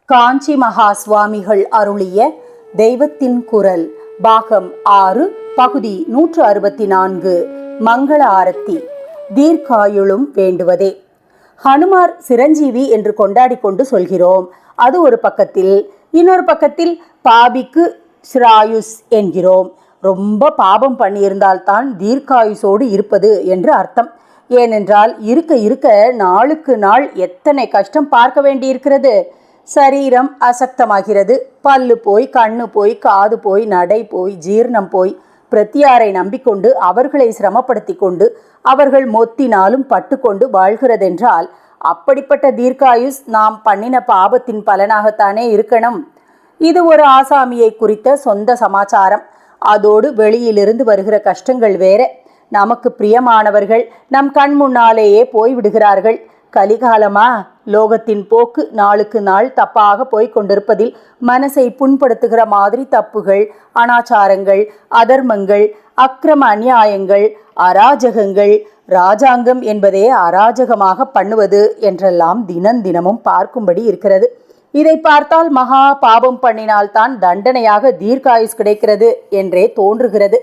காஞ்சி மகா சுவாமிகள் அருளிய தெய்வத்தின் குரல் பாகம் 6 பகுதி 164 மங்கள ஆரத்தி. தீர்க்காயுளும் வேண்டுவதே. ஹனுமார் சிரஞ்சீவி என்று கொண்டாடி கொண்டு சொல்கிறோம். அது ஒரு பக்கத்தில். இன்னொரு பக்கத்தில் பாபிக்கு ஸ்ராயுஸ் என்கிறோம். ரொம்ப பாபம் பண்ணியிருந்தால்தான் தீர்க்காயுசோடு இருப்பது என்று அர்த்தம். ஏனென்றால் இருக்க இருக்க நாளுக்கு நாள் எத்தனை கஷ்டம் பார்க்க வேண்டியிருக்கிறது. சரீரம் அசக்தமாகிறது. பல்லு போய், கண்ணு போய், காது போய், நடை போய், ஜீர்ணம் போய், பிரத்தியாரை நம்பிக்கொண்டு அவர்களை சிரமப்படுத்தி கொண்டு அவர்கள் மொத்தினாலும் பட்டுக்கொண்டு வாழ்கிறதென்றால் அப்படிப்பட்ட தீர்க்காயுஸ் நாம் பண்ணின பாபத்தின் பலனாகத்தானே இருக்கணும். இது ஒரு ஆசாமியை குறித்த சொந்த சமாச்சாரம். அதோடு வெளியிலிருந்து வருகிற கஷ்டங்கள் வேற. நமக்கு பிரியமானவர்கள் நம் கண் முன்னாலேயே போய்விடுகிறார்கள். கலிகாலமா? லோகத்தின் போக்கு நாளுக்கு நாள் தப்பாக போய்க் கொண்டிருப்பதில் மனசை புண்படுத்துகிற மாதிரி தப்புகள், அனாச்சாரங்கள், அதர்மங்கள், அக்கிரம அநியாயங்கள், அராஜகங்கள், ராஜாங்கம் என்பதே அராஜகமாக பண்ணுவது என்றெல்லாம் தினமும் பார்க்கும்படி இருக்கிறது. இதை பார்த்தால் மகா பாபம் பண்ணினால்தான் தண்டனையாக தீர்க்காயுஸ் கிடைக்கிறது என்றே தோன்றுகிறது.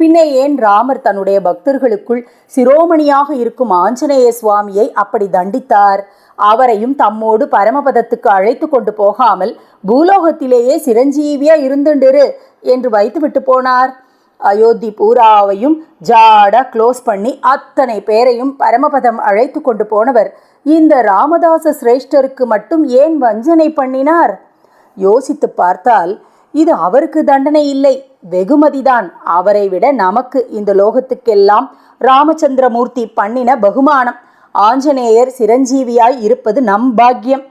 பின்னே ஏன் ராமர் தன்னுடைய பக்தர்களுக்குள் சிரோமணியாக இருக்கும் ஆஞ்சநேய சுவாமியை அப்படி தண்டித்தார்? அவரையும் தம்மோடு பரமபதத்துக்கு அழைத்து கொண்டு போகாமல் பூலோகத்திலேயே சிரஞ்சீவியா இருந்துண்டிரு என்று வைத்துவிட்டு போனார். அயோத்தி பூராவையும் ஜாடா க்ளோஸ் பண்ணி அத்தனை பேரையும் பரமபதம் அழைத்து கொண்டு போனவர் இந்த ராமதாச சிரேஷ்டருக்கு மட்டும் ஏன் வஞ்சனை பண்ணினார்? யோசித்து பார்த்தால் இது அவருக்கு தண்டனை இல்லை, வெகுமதிதான். அவரை விட நமக்கு இந்த லோகத்துக்கெல்லாம் ராமச்சந்திரமூர்த்தி பண்ணின பகுமானம். ஆஞ்சநேயர் சிரஞ்சீவியாய் இருப்பது நம் பாக்கியம்.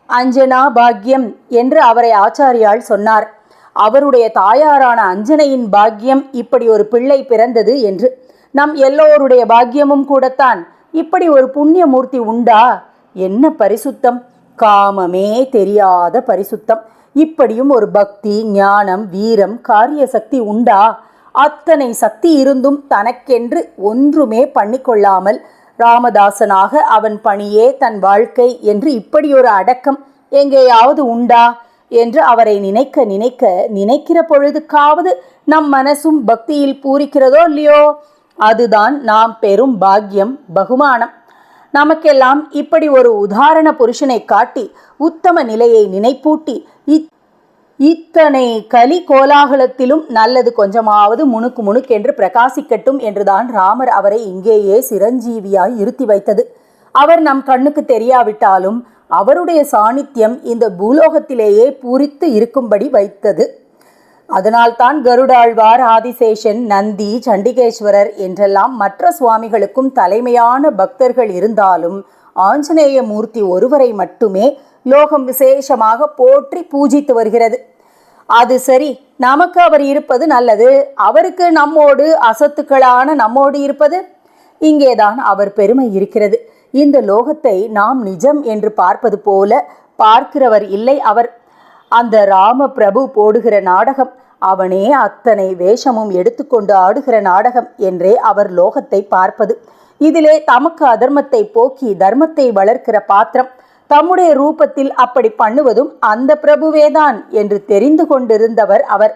அஞ்சனா பாக்கியம் என்று அவரை ஆச்சாரியால் சொன்னார். அவருடைய தாயாரான அஞ்சனையின் பாக்கியம் இப்படி ஒரு பிள்ளை பிறந்தது என்று. நம் எல்லோருடைய பாக்கியமும் கூடத்தான். இப்படி ஒரு புண்ணியமூர்த்தி உண்டா? என்ன பரிசுத்தம்! காமமே தெரியாத பரிசுத்தம். இப்படியும் ஒரு பக்தி, ஞானம், வீரம், காரிய சக்தி உண்டா? அத்தனை சக்தி இருந்தும் தனக்கென்று ஒன்றுமே பண்ணிக்கொள்ளாமல் ராமதாசனாக அவன் பணியே தன் வாழ்க்கை என்று இப்படி ஒரு அடக்கம் எங்கேயாவது உண்டா என்று அவரை நினைக்கிற பொழுதுக்காவது நம் மனசும் பக்தியில் பூரிக்கிறதோ இல்லையோ? அதுதான் நாம் பெரும் பாக்கியம், பகுமானம். நமக்கெல்லாம் இப்படி ஒரு உதாரண புருஷனை காட்டி உத்தம நிலையை நினைப்பூட்டி இத்தனை கலி கோலாகலத்திலும் நல்லது கொஞ்சமாவது முணுக்கென்று பிரகாசிக்கட்டும் என்றுதான் ராமர் அவரை இங்கேயே சிரஞ்சீவியாய் இருத்தி வைத்தது. அவர் நம் கண்ணுக்கு தெரியாவிட்டாலும் அவருடைய சாநித்தியம் இந்த பூலோகத்திலேயே பூரித்து இருக்கும்படி வைத்தது. அதனால்தான் கருடாழ்வார், ஆதிசேஷன், நந்தி, சண்டிகேஸ்வரர் என்றெல்லாம் மற்ற சுவாமிகளுக்கும் தலைமையான பக்தர்கள் இருந்தாலும் ஆஞ்சநேய மூர்த்தி ஒருவரை மட்டுமே லோகம் விசேஷமாக போற்றி பூஜித்து வருகிறது. அது சரி, நமக்கு அவர் இருப்பது நல்லது. அவருக்கு நம்மோடு, அசத்துக்களான நம்மோடு இருப்பது, இங்கேதான் அவர் பெருமை இருக்கிறது. இந்த லோகத்தை நாம் நிஜம் என்று பார்ப்பது போல பார்க்கிறவர் இல்லை அவர். அந்த ராம பிரபு போடுகிற நாடகம், அவனே அத்தனை வேஷமும் எடுத்துக்கொண்டு ஆடுகிற நாடகம் என்றே அவர் லோகத்தை பார்ப்பது. இதிலே தமக்கு அதர்மத்தை போக்கி தர்மத்தை வளர்க்கிற பாத்திரம். தம்முடைய ரூபத்தில் அப்படி பண்ணுவதும் அந்த பிரபுவேதான் என்று தெரிந்து கொண்டிருந்தவர் அவர்.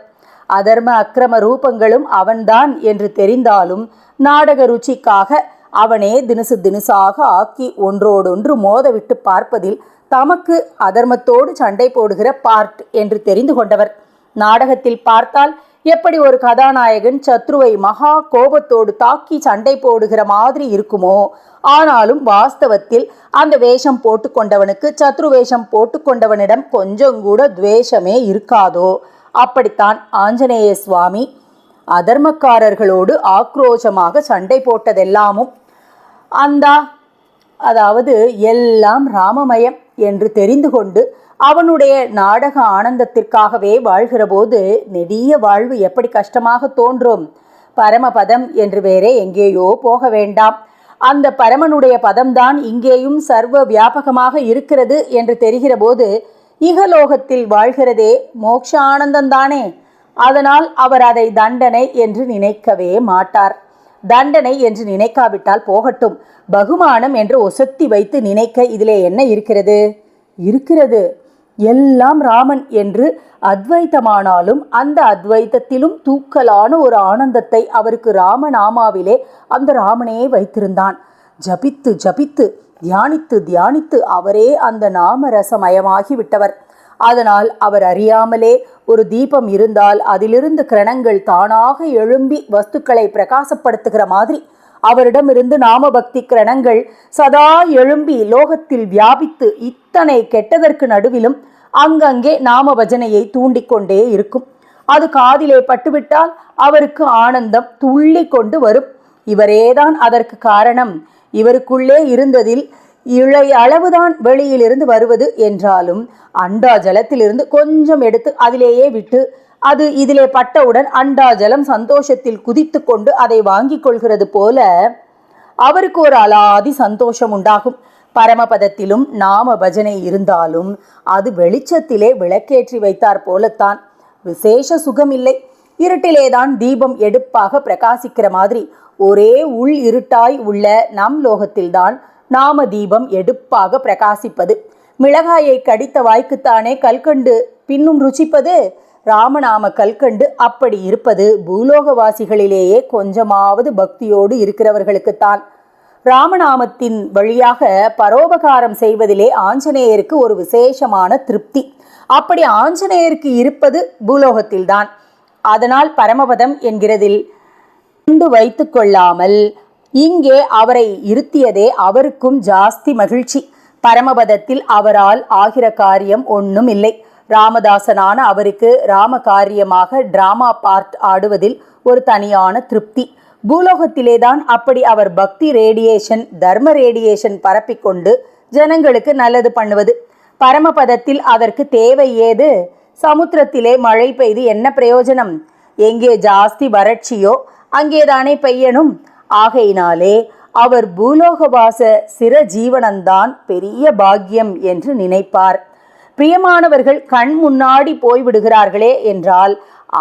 அதர்ம அக்கிரம ரூபங்களும் அவன்தான் என்று தெரிந்தாலும் நாடக ருச்சிக்காக அவனே தினுசாக ஆக்கி ஒன்றோடொன்று மோதவிட்டு பார்ப்பதில் தமக்கு அதர்மத்தோடு சண்டை போடுகிற பார்ட் என்று தெரிந்து கொண்டவர். நாடகத்தில் பார்த்தால் எப்படி ஒரு கதாநாயகன் சத்ருவை மகா கோபத்தோடு தாக்கி சண்டை போடுகிற மாதிரி இருக்குமோ, ஆனாலும் வாஸ்தவத்தில் அந்த வேஷம் போட்டுக்கொண்டவனுக்கு சத்ரு வேஷம் போட்டுக்கொண்டவனிடம் கொஞ்சம் கூட துவேஷமே இருக்காதோ, அப்படித்தான் ஆஞ்சநேய சுவாமி அதர்மக்காரர்களோடு ஆக்ரோஷமாக சண்டை போட்டதெல்லாமும் அதாவது எல்லாம் ராமமயம் என்று தெரிந்து கொண்டு அவனுடைய நாடக ஆனந்தத்திற்காகவே வாழ்கிற போது நெடிய வாழ்வு எப்படி கஷ்டமாக தோன்றும். பரமபதம் என்று வேறே எங்கேயோ போக வேண்டாம். அந்த பரமனுடைய பதம்தான் இங்கேயும் சர்வ வியாபகமாக இருக்கிறது என்று தெரிகிற போது இகலோகத்தில் வாழ்கிறதே மோட்ச ஆனந்தந்தானே. அதனால் அவர் அதை தண்டனை என்று நினைக்கவே மாட்டார். தண்டனை என்று நினைக்காவிட்டால் போகட்டும், பகுமானம் என்று ஒசத்தி வைத்து நினைக்க இதிலே என்ன இருக்கிறது? இருக்கிறது. எல்லாம் ராமன் என்று அத்வைத்தமானாலும் அந்த அத்வைத்தத்திலும் தூக்கலான ஒரு ஆனந்தத்தை அவருக்கு ராமநாமாவிலே அந்த ராமனே வைத்திருந்தான். ஜபித்து ஜபித்து தியானித்து தியானித்து அவரே அந்த நாமரசமயமாகி விட்டவர். அதனால் அவர் அறியாமலே ஒரு தீபம் இருந்தால் அதிலிருந்து கிரணங்கள் தானாக எழும்பி வஸ்துக்களை பிரகாசப்படுத்துகிற மாதிரி அவரிடமிருந்து நாமபக்தி கிரணங்கள் சதா எழும்பி லோகத்தில் வியாபித்து இத்தனை கெட்டதற்கு நடுவிலும் அங்கங்கே நாம பஜனையை தூண்டிக்கொண்டே இருக்கும். அது காதிலே பட்டுவிட்டால் அவருக்கு ஆனந்தம் துள்ளி கொண்டு வரும். இவரேதான் அதற்கு காரணம். இவருக்குள்ளே இருந்ததில் இழை அளவுதான் வெளியிலிருந்து வருவது என்றாலும் அண்டா ஜலத்திலிருந்து கொஞ்சம் எடுத்து அதிலேயே விட்டு அது இதிலே பட்டவுடன் அண்டா ஜலம் சந்தோஷத்தில் குதித்து கொண்டு அதை வாங்கி கொள்கிறது போல அவருக்கு ஒரு அலாதி சந்தோஷம் உண்டாகும். பரமபதத்திலும் நாம பஜனை இருந்தாலும் அது வெளிச்சத்திலே விளக்கேற்றி வைத்தார் போலத்தான். விசேஷ சுகமில்லை. இருட்டிலேதான் தீபம் எடுப்பாக பிரகாசிக்கிற மாதிரி ஒரே உள் இருட்டாய் உள்ள நம் லோகத்தில்தான் நாம தீபம் எடுப்பாக பிரகாசிப்பது. மிளகாயை கடித்த வாய்க்குத்தானே கல்கண்டு பின்னும் ருச்சிப்பது. ராமநாம கல்கண்டு அப்படி இருப்பது பூலோகவாசிகளிலேயே கொஞ்சமாவது பக்தியோடு இருக்கிறவர்களுக்குத்தான். ராமநாமத்தின் வழியாக பரோபகாரம் செய்வதிலே ஆஞ்சநேயருக்கு ஒரு விசேஷமான திருப்தி. அப்படி ஆஞ்சநேயருக்கு இருப்பது பூலோகத்தில்தான். அதனால் பரமபதம் என்கிறதில் கொண்டு வைத்து கொள்ளாமல் இங்கே அவரை இருத்தியதே அவருக்கும் ஜாஸ்தி மகிழ்ச்சி. பரமபதத்தில் அவரால் ஆகிற காரியம் ஒன்றும் இல்லை. ராமதாசனான அவருக்கு ராம காரியமாக டிராமா பார்ட் ஆடுவதில் ஒரு தனியான திருப்தி. பூலோகத்திலேதான் அப்படி அவர் பக்தி ரேடியேஷன் தர்ம ரேடியேஷன் பரப்பிக்கொண்டு ஜனங்களுக்கு நல்லது பண்ணுவது. பரமபதத்தில் அதற்கு தேவை ஏது? சமுத்திரத்திலே மழை பெய்து என்ன பிரயோஜனம்? எங்கே ஜாஸ்தி வறட்சியோ அங்கேதானே பெய்யணும். ஆகையினாலே அவர் பூலோகவாச சிர ஜீவனந்தான் பெரிய பாக்கியம் என்று நினைப்பார். பிரியமானவர்கள் கண் முன்னாடி போய்விடுகிறார்களே என்றால்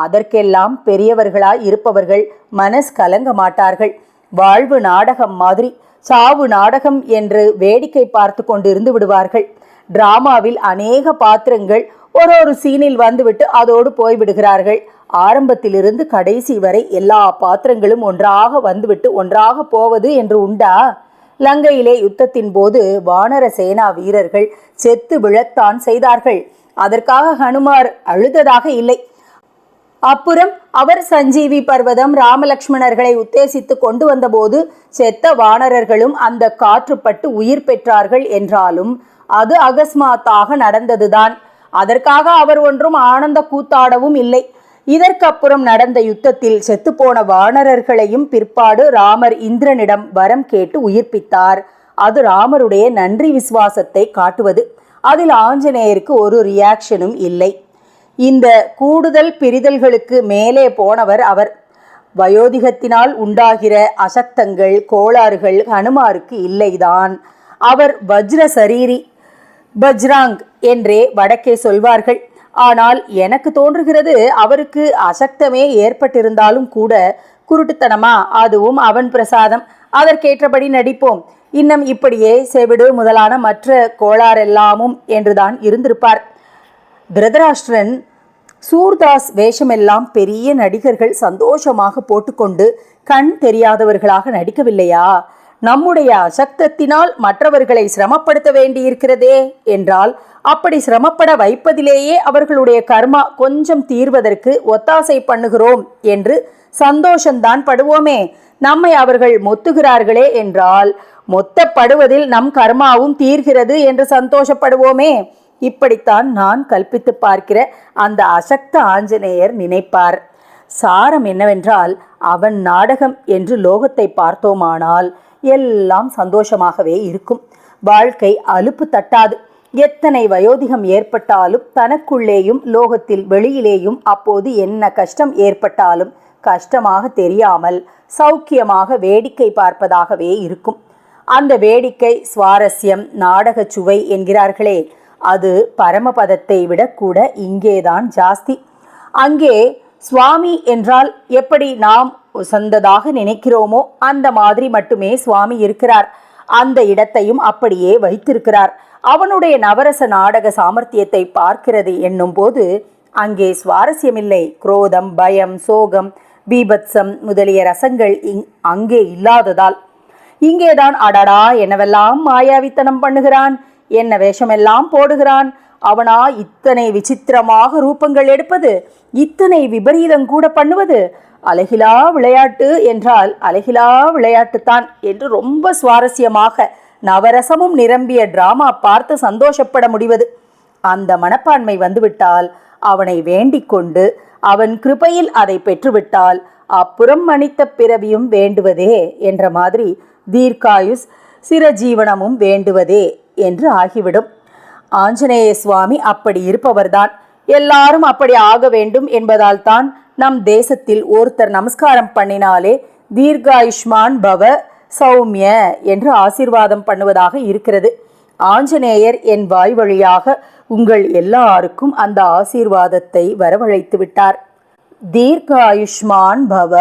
அதற்கெல்லாம் பெரியவர்களாய் இருப்பவர்கள் மனஸ் கலங்க மாட்டார்கள். வாழ்வு நாடகம் மாதிரி சாவு நாடகம் என்று வேடிக்கை பார்த்து கொண்டு இருந்து விடுவார்கள். டிராமாவில் அநேக பாத்திரங்கள் ஒரு சீனில் வந்துவிட்டு அதோடு போய்விடுகிறார்கள். ஆரம்பத்திலிருந்து கடைசி வரை எல்லா பாத்திரங்களும் ஒன்றாக வந்துவிட்டு ஒன்றாக போவது என்று உண்டா? லங்கையிலே யுத்தத்தின் போது வானர சேனா வீரர்கள் செத்து விழத்தான் செய்தார்கள். அதற்காக ஹனுமார் அழுததாக இல்லை. அப்புறம் அவர் சஞ்சீவி பர்வதம் ராமலக்ஷ்மணர்களை உத்தேசித்து கொண்டு வந்தபோது செத்த வானரர்களும் அந்த காற்றுப்பட்டு உயிர் பெற்றார்கள் என்றாலும் அது அகஸ்மாத்தாக நடந்ததுதான். அதற்காக அவர் ஒன்றும் ஆனந்த கூத்தாடவும் இல்லை. இதற்கப்புறம் நடந்த யுத்தத்தில் செத்துப்போன வானரர்களையும் பிற்பாடு ராமர் இந்திரனிடம் வரம் கேட்டு உயிர்ப்பித்தார். அது ராமருடைய நன்றி விசுவாசத்தை காட்டுவது. அதில் ஆஞ்சநேயருக்கு ஒரு ரியாக்ஷனும் இல்லை. இந்த கூடுதல் பிரிதல்களுக்கு மேலே போனவர் அவர். வயோதிகத்தினால் உண்டாகிற அசக்தங்கள் கோளாறுகள் ஹனுமாருக்கு இல்லைதான். அவர் வஜ்ர சரீரி பஜ்ராங் என்றே வடக்கே சொல்வார்கள். ஆனால் எனக்கு தோன்றுகிறது அவருக்கு அசக்தமே ஏற்பட்டிருந்தாலும் கூட குருட்டுத்தனமா அதுவும் அவன் பிரசாதம், அதற்கேற்றபடி நடிப்போம், இன்னும் இப்படியே செவிடு முதலான மற்ற கோளாறெல்லாமும் என்றுதான் இருந்திருப்பார். திருதராஷ்டிரன் சூர்தாஸ் வேஷமெல்லாம் பெரிய நடிகர்கள் சந்தோஷமாக போட்டுக்கொண்டு கண் தெரியாதவர்களாக நடிக்கவில்லையா? நம்முடைய அசக்தத்தினால் மற்றவர்களை சிரமப்படுத்த வேண்டியிருக்கிறதே என்றால் அப்படி சிரமப்பட வைப்பதிலேயே அவர்களுடைய கர்மா கொஞ்சம் தீர்வதற்கு ஒத்தாசை பண்ணுகிறோம் என்று சந்தோஷந்தான் படுவோமே. நம்மை அவர்கள் மொத்துகிறார்களே என்றால் மொத்தப்படுவதில் நம் கர்மாவும் தீர்கிறது என்று சந்தோஷப்படுவோமே. இப்படித்தான் நான் கல்பித்து பார்க்கிற அந்த அசக்த ஆஞ்சநேயர் நினைப்பார். சாரம் என்னவென்றால் அவன் நாடகம் என்று லோகத்தை பார்த்தோமானால் எல்லாம் சந்தோஷமாகவே இருக்கும். வாழ்க்கை அலுப்பு தட்டாது. எத்தனை வயோதிகம் ஏற்பட்டாலும் தனக்குள்ளேயும் லோகத்தில் வெளியிலேயும் அப்போது என்ன கஷ்டம் ஏற்பட்டாலும் கஷ்டமாக தெரியாமல் சௌக்கியமாக வேடிக்கை பார்ப்பதாகவே இருக்கும். அந்த வேடிக்கை சுவாரஸ்யம் நாடக சுவை என்கிறார்களே, அது பரமபதத்தை விட கூட இங்கேதான் ஜாஸ்தி. அங்கே சுவாமி என்றால் எப்படி நாம் உசந்ததாக நினைக்கிறோமோ அந்த மாதிரி மட்டுமே சுவாமி இருக்கிறார். அந்த இடத்தையும் அப்படியே வைத்திருக்கிறார். அவனுடைய நவரச நாடக சாமர்த்தியத்தை பார்க்கிறது என்னும் போது அங்கே சுவாரஸ்யமில்லை. குரோதம், பயம், சோகம், பீபத்சம் முதலிய ரசங்கள் அங்கே இல்லாததால் இங்கேதான் அடடா என்னவெல்லாம் மாயாவித்தனம் பண்ணுகிறான், என்ன வேஷமெல்லாம் போடுகிறான், அவனா இத்தனை விசித்திரமாக ரூபங்கள் எடுப்பது, இத்தனை விபரீதம் கூட பண்ணுவது, அழகிலா விளையாட்டு என்றால் அழகிலா விளையாட்டுத்தான் என்று ரொம்ப சுவாரஸ்யமாக நவரசமும் நிரம்பிய டிராமா பார்த்து சந்தோஷப்பட முடிவது. அந்த மனப்பான்மை வந்துவிட்டால் அவனை வேண்டிக் கொண்டு அவன் கிருபையில் அதை பெற்றுவிட்டால் அப்புறம் மனித பிறவியும் வேண்டுவதே என்ற மாதிரி தீர்க்காயுஸ் சிரஜீவனமும் வேண்டுவதே என்று ஆகிவிடும். ஆஞ்சநேய சுவாமி அப்படி இருப்பவர்தான். எல்லாரும் அப்படி ஆக வேண்டும் என்பதால் தான் நம் தேசத்தில் ஒருத்தர் நமஸ்காரம் பண்ணினாலே தீர்காயுஷ்மான் பவ சௌமிய என்று ஆசீர்வாதம் பண்ணுவதாக இருக்கிறது. ஆஞ்சநேயர் என் வாய் வழியாக உங்கள் எல்லாருக்கும் அந்த ஆசீர்வாதத்தை வரவழைத்து விட்டார். தீர்காயுஷ்மான் பவ.